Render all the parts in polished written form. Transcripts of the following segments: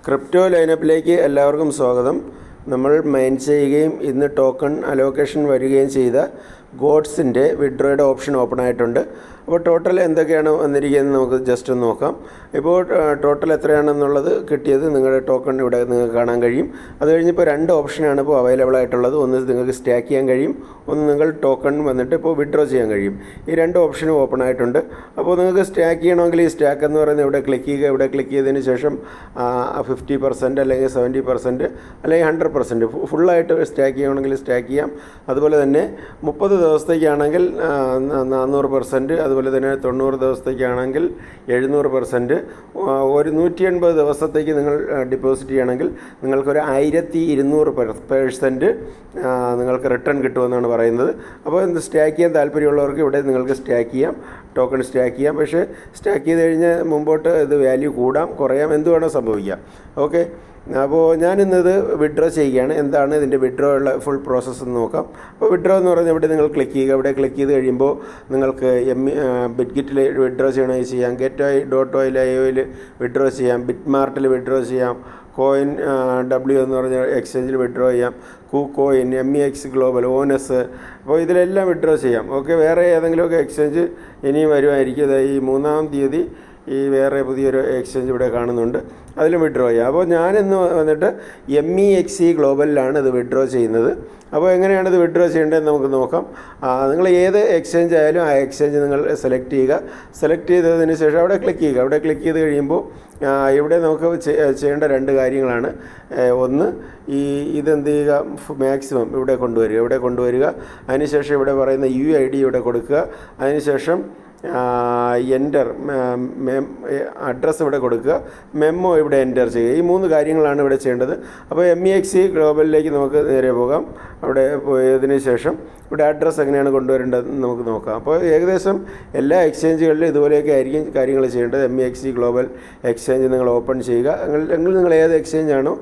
Crypto ലൈനപ്പിലേക്ക് എല്ലാവർക്കും സ്വാഗതം. നമ്മൾ മൈൻ ചെയ്യുകയും ഇന്ന് ടോക്കൺ അലോക്കേഷൻ വരികയും ചെയ്ത ഗോഡ്സിൻ്റെ വിഡ്രോയുടെ ഓപ്ഷൻ ഓപ്പൺ ആയിട്ടുണ്ട്. അപ്പോൾ ടോട്ടൽ എന്തൊക്കെയാണ് വന്നിരിക്കുന്നത് നമുക്ക് ജസ്റ്റ് ഒന്ന് നോക്കാം. ഇപ്പോൾ ടോട്ടൽ എത്രയാണെന്നുള്ളത് കിട്ടിയത് നിങ്ങളുടെ ടോക്കൺ ഇവിടെ നിങ്ങൾക്ക് കാണാൻ കഴിയും. അത് കഴിഞ്ഞിപ്പോൾ രണ്ട് ഓപ്ഷനാണ് ഇപ്പോൾ അവൈലബിൾ ആയിട്ടുള്ളത്. ഒന്ന് നിങ്ങൾക്ക് സ്റ്റാക്ക് ചെയ്യാൻ കഴിയും, ഒന്ന് നിങ്ങൾ ടോക്കൺ വന്നിട്ട് ഇപ്പോൾ വിഡ്രോ ചെയ്യാൻ കഴിയും. ഈ രണ്ട് ഓപ്ഷനും ഓപ്പൺ ആയിട്ടുണ്ട്. അപ്പോൾ നിങ്ങൾക്ക് സ്റ്റാക്ക് ചെയ്യണമെങ്കിൽ ഈ സ്റ്റാക്ക് എന്ന് പറയുന്നത് ഇവിടെ ക്ലിക്ക് ചെയ്യുക. ഇവിടെ ക്ലിക്ക് ചെയ്തതിന് ശേഷം 50% അല്ലെങ്കിൽ 70% അല്ലെങ്കിൽ 100% ഫുള്ളായിട്ട് സ്റ്റാക്ക് ചെയ്യണമെങ്കിൽ സ്റ്റാക്ക് ചെയ്യാം. അതുപോലെ തന്നെ 30 ദിവസത്തേക്കാണെങ്കിൽ 400%, അതുപോലെ തന്നെ 90 ദിവസത്തേക്കാണെങ്കിൽ 700%, ഒരു 180 ദിവസത്തേക്ക് നിങ്ങൾ ഡിപ്പോസിറ്റ് ചെയ്യണമെങ്കിൽ നിങ്ങൾക്കൊരു 1200% നിങ്ങൾക്ക് റിട്ടേൺ കിട്ടുമെന്നാണ് പറയുന്നത്. അപ്പോൾ സ്റ്റാക്ക് ചെയ്യാൻ താല്പര്യമുള്ളവർക്ക് ഇവിടെ നിങ്ങൾക്ക് സ്റ്റാക്ക് ചെയ്യാം, ടോക്കൺ സ്റ്റാക്ക് ചെയ്യാം. പക്ഷേ സ്റ്റാക്ക് ചെയ്ത് കഴിഞ്ഞ് മുമ്പോട്ട് ഇത് വാല്യൂ കൂടാം കുറയാം, എന്ത് വേണോ സംഭവിക്കാം. ഓക്കെ, അപ്പോൾ ഞാനിന്നത് വിഡ്രോ ചെയ്യുകയാണ്. എന്താണ് ഇതിൻ്റെ വിഡ്രോ ഉള്ള ഫുൾ പ്രോസസ്സ് എന്ന് നോക്കാം. അപ്പോൾ വിഡ്രോ എന്ന് പറയുന്നത് ഇവിടെ നിങ്ങൾ ക്ലിക്ക് ചെയ്യുക. ഇവിടെ ക്ലിക്ക് ചെയ്ത് കഴിയുമ്പോൾ നിങ്ങൾക്ക് ബിറ്റ്ഗിറ്റിൽ വിഡ്രോ ചെയ്യണമെങ്കിൽ ചെയ്യാം, GetOil.ioയിൽ വിഡ്രോ ചെയ്യാം, ബിറ്റ്മാർട്ടിൽ വിഡ്രോ ചെയ്യാം, കോയിൻ W എന്ന് പറഞ്ഞ എക്സ്ചേഞ്ചിൽ വിഡ്രോ ചെയ്യാം, KuCoin, MEX ഗ്ലോബൽ, ഓനസ്, അപ്പോൾ ഇതിലെല്ലാം വിഡ്രോ ചെയ്യാം. ഓക്കെ, വേറെ ഏതെങ്കിലുമൊക്കെ എക്സ്ചേഞ്ച് ഇനിയും വരുമായിരിക്കും. ഈ 3-ാം തീയതി ഈ വേറെ പുതിയൊരു എക്സ്ചേഞ്ച് ഇവിടെ കാണുന്നുണ്ട്, അതിലും വിഡ്രോ ചെയ്യാം. അപ്പോൾ ഞാനിന്ന് വന്നിട്ട് MEX ഗ്ലോബലിലാണ് ഇത് വിഡ്രോ ചെയ്യുന്നത്. അപ്പോൾ എങ്ങനെയാണ് ഇത് വിഡ്രോ ചെയ്യേണ്ടതെന്ന് നമുക്ക് നോക്കാം. നിങ്ങൾ ഏത് എക്സ്ചേഞ്ച് ആയാലും ആ എക്സ്ചേഞ്ച് നിങ്ങൾ സെലക്ട് ചെയ്യുക. സെലക്ട് ചെയ്തതിന് ശേഷം അവിടെ ക്ലിക്ക് ചെയ്യുക. അവിടെ ക്ലിക്ക് ചെയ്ത് കഴിയുമ്പോൾ ഇവിടെ നമുക്ക് ചെയ്യേണ്ട രണ്ട് കാര്യങ്ങളാണ്. ഒന്ന്, ഇതെന്ത് ചെയ്യുക, മാക്സിമം ഇവിടെ കൊണ്ടുവരിക. അതിനുശേഷം ഇവിടെ പറയുന്ന UID ഇവിടെ കൊടുക്കുക. അതിനുശേഷം എൻ്റർ അഡ്രസ്സ് ഇവിടെ കൊടുക്കുക, മെമ്മോ ഇവിടെ എൻ്റർ ചെയ്യുക. ഈ 3 കാര്യങ്ങളാണ് ഇവിടെ ചെയ്യേണ്ടത്. അപ്പോൾ MEX ഗ്ലോബലിലേക്ക് നമുക്ക് നേരെ പോകാം. അവിടെ പോയതിന് ശേഷം ഇവിടെ അഡ്രസ്സ് എങ്ങനെയാണ് കൊണ്ടുവരേണ്ടതെന്ന് നമുക്ക് നോക്കാം. അപ്പോൾ ഏകദേശം എല്ലാ എക്സ്ചേഞ്ചുകളിലും ഇതുപോലെയൊക്കെ ആയിരിക്കും കാര്യങ്ങൾ ചെയ്യേണ്ടത്. MEX ഗ്ലോബൽ എക്സ്ചേഞ്ച് നിങ്ങൾ ഓപ്പൺ ചെയ്യുക. എങ്കിൽ നിങ്ങൾ ഏത് എക്സ്ചേഞ്ചാണോ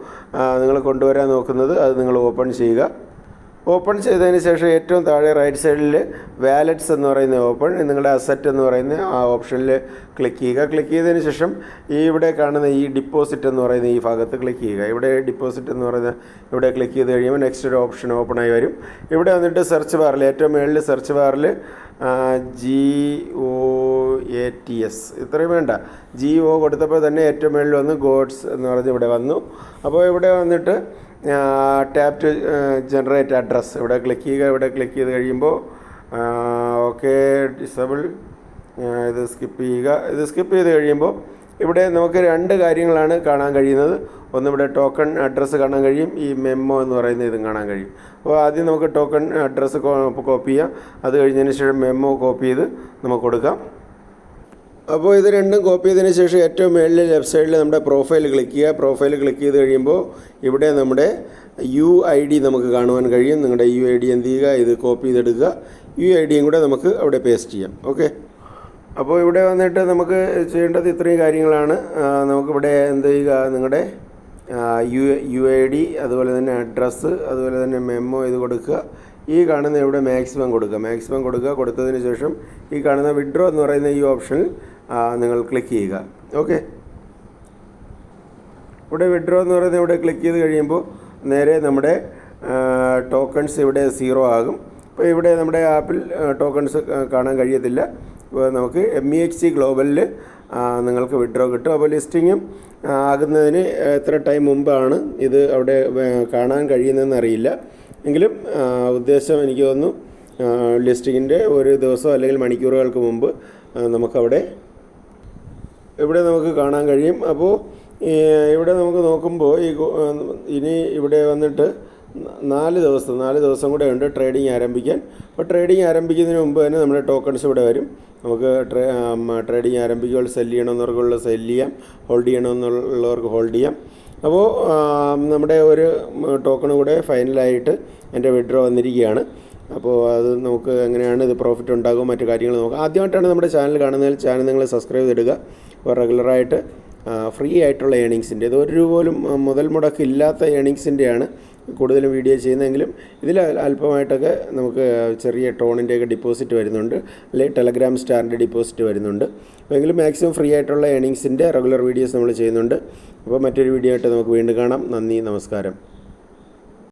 നിങ്ങൾ കൊണ്ടുവരാൻ നോക്കുന്നത് അത് നിങ്ങൾ ഓപ്പൺ ചെയ്യുക. ഓപ്പൺ ചെയ്തതിന് ശേഷം ഏറ്റവും താഴെ റൈറ്റ് സൈഡിൽ വാലറ്റ്സ് എന്ന് പറയുന്ന നിങ്ങളുടെ അസറ്റ് എന്ന് പറയുന്ന ആ ഓപ്ഷനിൽ ക്ലിക്ക് ചെയ്യുക. ക്ലിക്ക് ചെയ്തതിന് ശേഷം ഇവിടെ കാണുന്ന ഈ ഡിപ്പോസിറ്റ് എന്ന് പറയുന്ന ഈ ഭാഗത്ത് ക്ലിക്ക് ചെയ്യുക. ഇവിടെ ഡിപ്പോസിറ്റ് എന്ന് പറയുന്ന ഇവിടെ ക്ലിക്ക് ചെയ്ത് കഴിയുമ്പോൾ നെക്സ്റ്റ് ഒരു ഓപ്ഷൻ ഓപ്പണായി വരും. ഇവിടെ വന്നിട്ട് സെർച്ച് ബാറിൽ ഏറ്റവും മുകളിൽ സെർച്ച് ബാറിൽ GOATS ഇത്രയും വേണ്ട, GO കൊടുത്തപ്പോൾ തന്നെ ഏറ്റവും മുകളിൽ വന്ന് ഗോഡ്സ് എന്ന് പറഞ്ഞ് ഇവിടെ വന്നു. അപ്പോൾ ഇവിടെ വന്നിട്ട് ടാപ്പ് ടു ജനറേറ്റ് അഡ്രസ്സ് ഇവിടെ ക്ലിക്ക് ചെയ്യുക. ഇവിടെ ക്ലിക്ക് ചെയ്ത് കഴിയുമ്പോൾ ഓക്കെ ഡിസബിൾ, ഇത് സ്കിപ്പ് ചെയ്യുക. ഇത് സ്കിപ്പ് ചെയ്ത് കഴിയുമ്പോൾ ഇവിടെ നമുക്ക് രണ്ട് കാര്യങ്ങളാണ് കാണാൻ കഴിയുന്നത്. ഒന്ന്, ഇവിടെ ടോക്കൺ അഡ്രസ്സ് കാണാൻ കഴിയും, ഈ മെമ്മോ എന്ന് പറയുന്ന ഇതും കാണാൻ കഴിയും. അപ്പോൾ ആദ്യം നമുക്ക് ടോക്കൺ അഡ്രസ്സ് കോപ്പി ചെയ്യാം. അത് കഴിഞ്ഞതിന് ശേഷം മെമ്മോ കോപ്പി ചെയ്ത് നമുക്ക് കൊടുക്കാം. അപ്പോൾ ഇത് രണ്ടും കോപ്പി ചെയ്തതിന് ശേഷം ഏറ്റവും മുകളിൽ ലെഫ്റ്റ് സൈഡിൽ നമ്മുടെ പ്രൊഫൈൽ ക്ലിക്ക് ചെയ്യുക. പ്രൊഫൈൽ ക്ലിക്ക് ചെയ്ത് കഴിയുമ്പോൾ ഇവിടെ നമ്മുടെ UID നമുക്ക് കാണുവാൻ കഴിയും. നിങ്ങളുടെ UID എന്ത് ചെയ്യുക, ഇത് കോപ്പി ചെയ്തെടുക്കുക. UIDയും കൂടെ നമുക്ക് അവിടെ പേസ്റ്റ് ചെയ്യാം. ഓക്കെ, അപ്പോൾ ഇവിടെ വന്നിട്ട് നമുക്ക് ചെയ്യേണ്ടത് ഇത്രയും കാര്യങ്ങളാണ്. നമുക്കിവിടെ എന്ത് ചെയ്യുക, നിങ്ങളുടെ UID, അതുപോലെ തന്നെ അഡ്രസ്സ്, അതുപോലെ തന്നെ മെമ്മോ ഇത് കൊടുക്കുക. ഈ കാണുന്ന ഇവിടെ മാക്സിമം കൊടുക്കുക. കൊടുത്തതിന് ശേഷം ഈ കാണുന്ന വിഡ്രോ എന്ന് പറയുന്ന ഈ ഓപ്ഷനിൽ നിങ്ങൾ ക്ലിക്ക് ചെയ്യുക. ഓക്കെ, ഇവിടെ വിഡ്രോ എന്ന് പറയുന്നത് ഇവിടെ ക്ലിക്ക് ചെയ്ത് കഴിയുമ്പോൾ നേരെ നമ്മുടെ ടോക്കൺസ് ഇവിടെ 0 ആകും. അപ്പോൾ ഇവിടെ നമ്മുടെ ആപ്പിൽ ടോക്കൺസ് കാണാൻ കഴിയത്തില്ല. ഇപ്പോൾ നമുക്ക് MEX ഗ്ലോബലിൽ നിങ്ങൾക്ക് വിഡ്രോ കിട്ടും. അപ്പോൾ ലിസ്റ്റിങ്ങും ആകുന്നതിന് എത്ര ടൈം മുമ്പാണ് ഇത് അവിടെ കാണാൻ കഴിയുന്നതെന്ന് അറിയില്ല. എങ്കിലും ഉദ്ദേശം എനിക്ക് തോന്നുന്നു ലിസ്റ്റിങ്ങിൻ്റെ ഒരു ദിവസം അല്ലെങ്കിൽ മണിക്കൂറുകൾക്ക് മുമ്പ് നമുക്കവിടെ ഇവിടെ നമുക്ക് കാണാൻ കഴിയും. അപ്പോൾ ഇവിടെ നമുക്ക് നോക്കുമ്പോൾ ഇനി ഇവിടെ വന്നിട്ട് 4 ദിവസം കൂടെ ഉണ്ട് ട്രേഡിംഗ് ആരംഭിക്കാൻ. അപ്പോൾ ട്രേഡിംഗ് ആരംഭിക്കുന്നതിന് മുമ്പ് തന്നെ നമ്മുടെ ടോക്കൺസ് ഇവിടെ വരും. നമുക്ക് ട്രേഡിംഗ് ആരംഭിക്കുമ്പോൾ സെല് ചെയ്യണമെന്നുള്ളവർക്ക് സെല് ചെയ്യാം, ഹോൾഡ് ചെയ്യണമെന്നുള്ളവർക്ക് ഹോൾഡ് ചെയ്യാം. അപ്പോൾ നമ്മുടെ ഒരു ടോക്കൺ കൂടെ ഫൈനലായിട്ട് എൻ്റെ വിഡ്രോ വന്നിരിക്കുകയാണ്. അപ്പോൾ അത് നമുക്ക് എങ്ങനെയാണ് ഇത് പ്രോഫിറ്റ് ഉണ്ടാകും മറ്റു കാര്യങ്ങൾ നോക്കാം. ആദ്യമായിട്ടാണ് നമ്മുടെ ചാനൽ കാണുന്നതിൽ ചാനൽ നിങ്ങൾ സബ്സ്ക്രൈബ് ചെയ്തിടുക. അപ്പോൾ റെഗുലറായിട്ട് ഫ്രീ ആയിട്ടുള്ള ഏണിങ്സിൻ്റെ, ഇത് 1 രൂപ പോലും മുതൽ മുടക്കില്ലാത്ത ഏണിങ്സിൻ്റെയാണ് കൂടുതലും വീഡിയോ ചെയ്യുന്നതെങ്കിലും ഇതിൽ അല്പമായിട്ടൊക്കെ നമുക്ക് ചെറിയ ടോണിൻ്റെയൊക്കെ ഡിപ്പോസിറ്റ് വരുന്നുണ്ട്, അല്ലെങ്കിൽ ടെലഗ്രാം സ്റ്റാറിൻ്റെ ഡിപ്പോസിറ്റ് വരുന്നുണ്ട്. അപ്പോൾ എങ്കിലും മാക്സിമം ഫ്രീ ആയിട്ടുള്ള ഏണിങ്സിൻ്റെ റെഗുലർ വീഡിയോസ് നമ്മൾ ചെയ്യുന്നുണ്ട്. അപ്പോൾ മറ്റൊരു വീഡിയോ ആയിട്ട് നമുക്ക് വീണ്ടും കാണാം. നന്ദി, നമസ്കാരം.